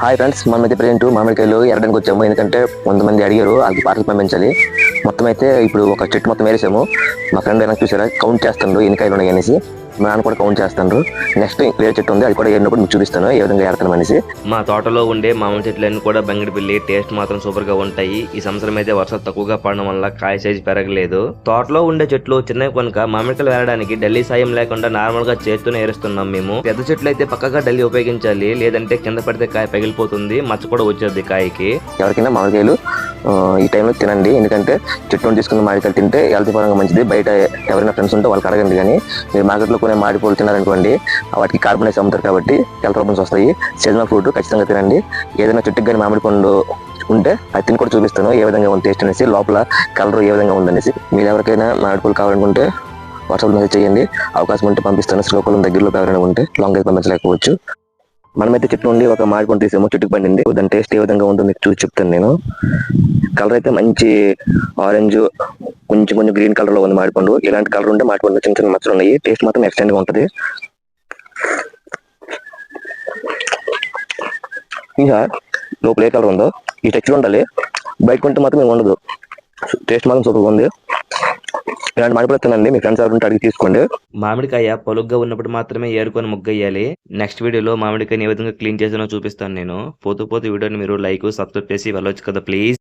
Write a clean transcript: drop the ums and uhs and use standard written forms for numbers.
Hi friends, మనమైతే present మామిడికాయలు ఎరడానికి వచ్చాము. ఎందుకంటే కొంతమంది అడిగారు అది పార్సల్ పంపించాలి. మొత్తం అయితే ఇప్పుడు ఒక చెట్టు మొత్తం వేసాము. మా ఫ్రెండ్ వెనక్కి చూసారా, కౌంట్ చేస్తుండ్రు ఎన్ని కాయలు ఉన్నాయి అనేసి. మా నాన్న కూడా కౌంట్ చేస్తుండ్రు. నెక్స్ట్ వేరే చెట్టు ఉంది, అది కూడా ఏరినప్పుడు మీకు చూపిస్తాను ఏ విధంగా ఏరుతాను అనేసి. మా తోటలో ఉండే మామిడి చెట్లన్నీ కూడా బంగిడిపిల్లి, టేస్ట్ మాత్రం సూపర్ గా ఉంటాయి. ఈ సంవత్సరం అయితే వర్షాలు తక్కువగా పడడం వల్ల కాయ సైజు పెరగలేదు. తోటలో ఉండే చెట్లు చిన్నవి కనుక మామిడికాయలు వేరడానికి డల్లీ సాయం లేకుండా నార్మల్ గా చేత్తోనే ఏరుస్తున్నాం మేము. పెద్ద చెట్లు అయితే పక్కగా డల్లీ ఉపయోగించాలి, లేదంటే కింద పడితే కాయ పగిలిపోతుంది, మచ్చ కూడా వచ్చేది కాయకి. ఎవరికైనా మామిడికాయలు ఈ టైంలో తినండి. ఎందుకంటే చెట్టును తీసుకున్న మామిడికాయలు తింటే హెల్త్ పరంగా మంచిది. బయట ఎవరైనా ఫ్రెండ్స్ ఉంటే వాళ్ళకి అడగండి. కానీ మీరు మార్కెట్లో కొనే మామిడిపళ్ళు తిన్నారనుకోండి, వాటికి కార్బనైజ్ అమ్ముతారు కాబట్టి హెల్త్ ప్రాబ్లమ్స్ వస్తాయి. సీజనల్ ఫ్రూట్ ఖచ్చితంగా తినండి. ఏదైనా చెట్టుకి కానీ మామిడి పండు ఉంటే అది తిని కూడా చూపిస్తాను ఏ విధంగా ఉంది టేస్ట్ అనేసి, లోపల కలర్ ఏ విధంగా ఉందనేసి. మీరు ఎవరికైనా మామిడి పళ్ళు కావాలనుకుంటే వాట్సాప్ మెసేజ్ చేయండి. అవకాశం ఉంటే పంపిస్తాను. శ్రీకాకుళం దగ్గరలో ఎవరైనా ఉంటే, లాంగ్ అయితే పంపించలేకపోవచ్చు. మనమైతే చెట్టు నుండి ఒక మామిడి పండు తీసాము, చెట్టుకు పండింది. దాని టేస్ట్ ఏ విధంగా ఉందో మీకు చూసి చెప్తాను నేను. కలర్ అయితే మంచి ఆరెంజ్, కొంచెం కొంచెం గ్రీన్ కలర్ లో ఉంది మామిడి పండు. ఇలాంటి కలర్ ఉంటే మామిడి పండు చిన్న చిన్న మచ్చలు ఉన్నాయి. టేస్ట్ మాత్రం ఎక్స్టెండ్ గా ఉంటది. ఇంకా లోపల ఏ కలర్ ఉందో ఈ టెక్స్చర్ ఉండాలి, బయట కొంటే మాత్రం ఏమి ఉండదు. టేస్ట్ మాత్రం సూపర్గా ఉంది. ఇలాంటి మామిడి తినండి, మీ ఫ్రెండ్స్ ఎవరు అడిగి తీసుకోండి. మామిడికాయ పొలుగ్గా ఉన్నప్పుడు మాత్రమే ఏరుకొని ముగ్గేయాలి. నెక్స్ట్ వీడియోలో మామిడికాయని ఏ విధంగా క్లీన్ చేసానో చూపిస్తాను నేను. పోతూ వీడియోని మీరు లైక్, సబ్స్క్రైబ్ చేసి వెళ్ళొచ్చు కదా ప్లీజ్.